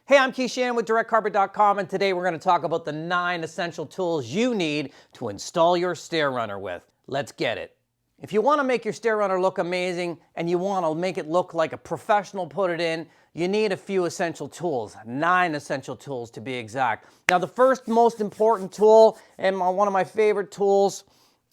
Hey, I'm Shannon with DirectCarpet.com, and today we're going to talk about the 9 essential tools you need to install your Stair Runner with. Let's get it. If you want to make your Stair Runner look amazing and you want to make it look like a professional put it in, you need a few essential tools, 9 essential tools to be exact. Now, the first most important tool, and one of my favorite tools,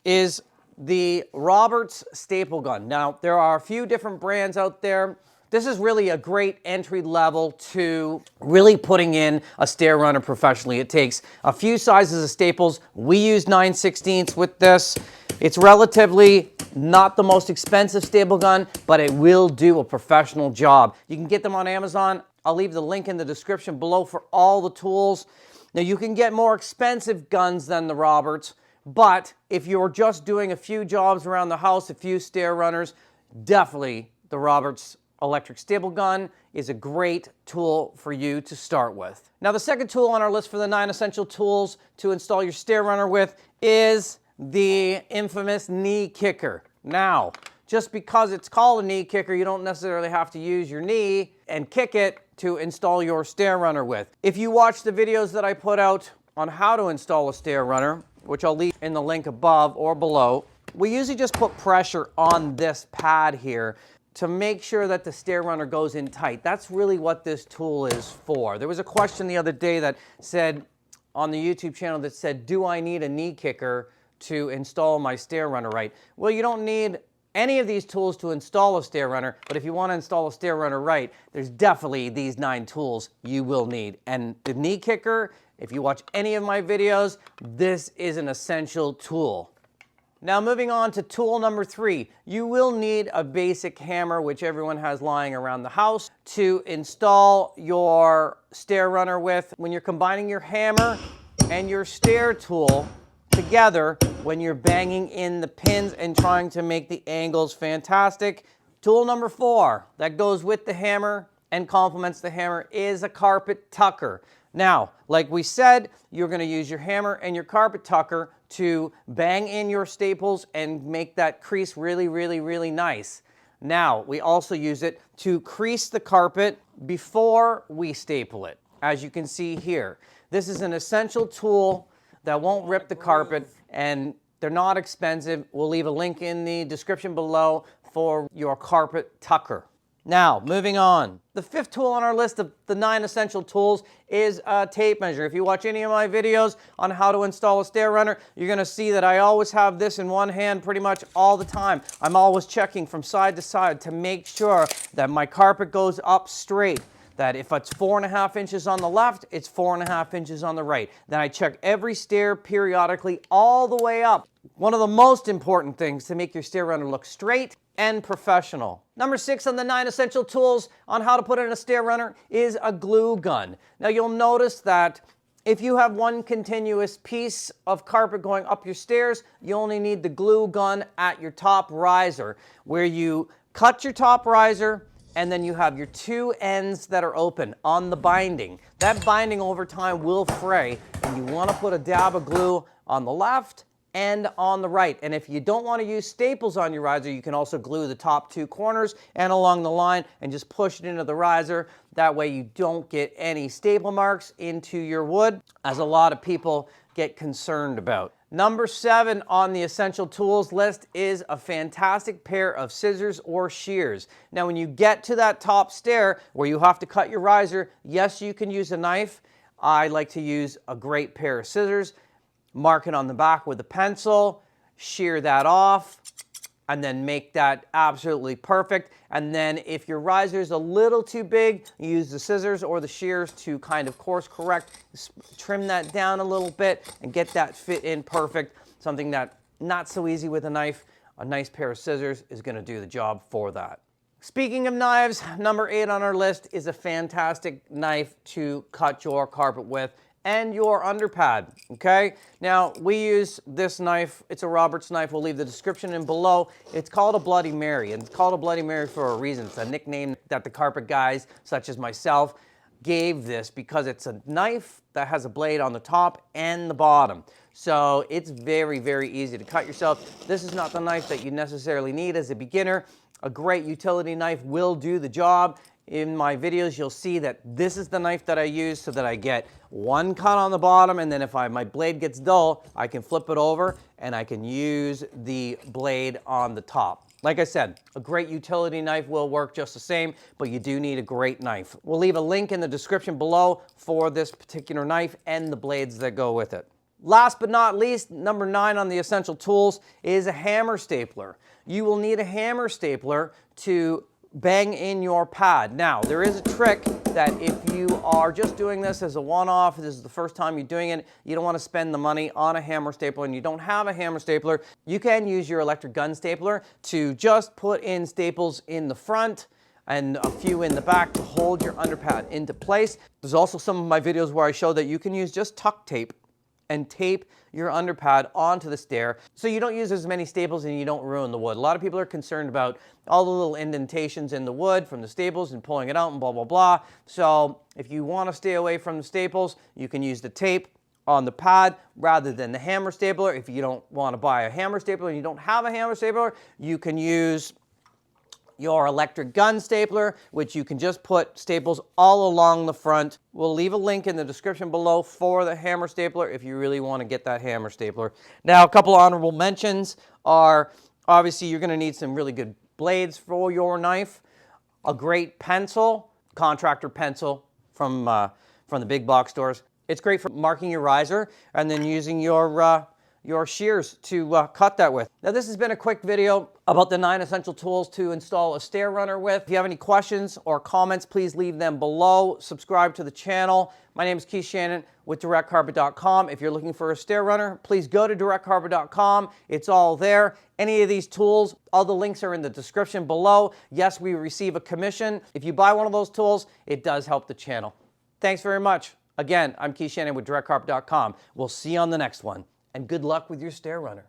is the Roberts staple gun. Now, there are a few different brands out there. This is really a great entry level to really putting in a Stair Runner professionally. It takes a few sizes of staples. We use 9/16 with this. It's relatively not the most expensive staple gun, but it will do a professional job. You can get them on Amazon. I'll leave the link in the description below for all the tools. Now, you can get more expensive guns than the Roberts, but if you're just doing a few jobs around the house, a few Stair Runners, definitely the Roberts electric staple gun is a great tool for you to start with. Now, the second tool on our list for the 9 essential tools to install your Stair Runner with is the infamous knee kicker. Now, just because it's called a knee kicker, you don't necessarily have to use your knee and kick it to install your Stair Runner with. If you watch the videos that I put out on how to install a Stair Runner, which I'll leave in the link above or below, we usually just put pressure on this pad here to make sure that the Stair Runner goes in tight. That's really what this tool is for. There was a question the other day that said, on the YouTube channel, that said, do I need a knee kicker to install my Stair Runner right? Well, you don't need any of these tools to install a Stair Runner, but if you want to install a Stair Runner right, there's definitely these 9 tools you will need. And the knee kicker, if you watch any of my videos, this is an essential tool. Now, moving on to tool number 3, you will need a basic hammer, which everyone has lying around the house, to install your Stair Runner with. When you're combining your hammer and your stair tool together, when you're banging in the pins and trying to make the angles fantastic, tool number 4 that goes with the hammer and complements the hammer is a carpet tucker. Now, like we said, you're going to use your hammer and your carpet tucker to bang in your staples and make that crease really, really, really nice. Now, we also use it to crease the carpet before we staple it, as you can see here. This is an essential tool that won't rip the carpet, and they're not expensive. We'll leave a link in the description below for your carpet tucker. Now, moving on. The 5th tool on our list of the 9 essential tools is a tape measure. If you watch any of my videos on how to install a Stair Runner, you're going to see that I always have this in one hand pretty much all the time. I'm always checking from side to side to make sure that my carpet goes up straight. That if it's 4.5 inches on the left, it's 4.5 inches on the right. Then I check every stair periodically all the way up. One of the most important things to make your Stair Runner look straight and professional. Number 6 on the 9 essential tools on how to put in a Stair Runner is a glue gun. Now, you'll notice that if you have one continuous piece of carpet going up your stairs, you only need the glue gun at your top riser, where you cut your top riser and then you have your 2 ends that are open on the binding. That binding over time will fray, and you want to put a dab of glue on the left and on the right. And if you don't want to use staples on your riser, you can also glue the top 2 corners and along the line and just push it into the riser. That way you don't get any staple marks into your wood, as a lot of people get concerned about. Number 7 on the essential tools list is a fantastic pair of scissors or shears. Now, when you get to that top stair where you have to cut your riser, yes, you can use a knife. I like to use a great pair of scissors. Mark it on the back with a pencil, shear that off, and then make that absolutely perfect. And then if your riser is a little too big, use the scissors or the shears to kind of course correct, trim that down a little bit and get that fit in perfect. Something that not so easy with a knife. A nice pair of scissors is going to do the job for that. Speaking of knives, number 8 on our list is a fantastic knife to cut your carpet with and your underpad, okay? Now, we use this knife. It's a Roberts knife. We'll leave the description in below. It's called a Bloody Mary, and it's called a Bloody Mary for a reason. It's a nickname that the carpet guys, such as myself, gave this because it's a knife that has a blade on the top and the bottom. So it's very, very easy to cut yourself. This is not the knife that you necessarily need as a beginner. A great utility knife will do the job. in my videos, you'll see that this is the knife that I use so that I get one cut on the bottom, and then if my blade gets dull, I can flip it over and I can use the blade on the top. Like I said, a great utility knife will work just the same, but you do need a great knife. We'll leave a link in the description below for this particular knife and the blades that go with it. Last but not least, number 9 on the essential tools is a hammer stapler. You will need a hammer stapler to bang in your pad. Now, there is a trick that if you are just doing this as a one-off, this is the first time you're doing it, you don't want to spend the money on a hammer stapler and you don't have a hammer stapler, you can use your electric gun stapler to just put in staples in the front and a few in the back to hold your underpad into place. There's also some of my videos where I show that you can use just tuck tape and tape your underpad onto the stair so you don't use as many staples and you don't ruin the wood. A lot of people are concerned about all the little indentations in the wood from the staples and pulling it out and blah, blah, blah. So if you want to stay away from the staples, you can use the tape on the pad rather than the hammer stapler. If you don't want to buy a hammer stapler and you don't have a hammer stapler, you can use your electric gun stapler, which you can just put staples all along the front. We'll leave a link in the description below for the hammer stapler if you really want to get that hammer stapler. Now, a couple honorable mentions are, obviously you're going to need some really good blades for your knife, a great pencil, contractor pencil from the big box stores. It's great for marking your riser and then using your shears to cut that with. Now, this has been a quick video about the 9 essential tools to install a stair runner with. If you have any questions or comments, please leave them below. Subscribe to the channel. My name is Shannon with directcarpet.com. If you're looking for a stair runner, please go to directcarpet.com. It's all there. Any of these tools, all the links are in the description below. Yes, we receive a commission. If you buy one of those tools, it does help the channel. Thanks very much. Again, I'm Shannon with directcarpet.com. We'll see you on the next one. And good luck with your stair runner.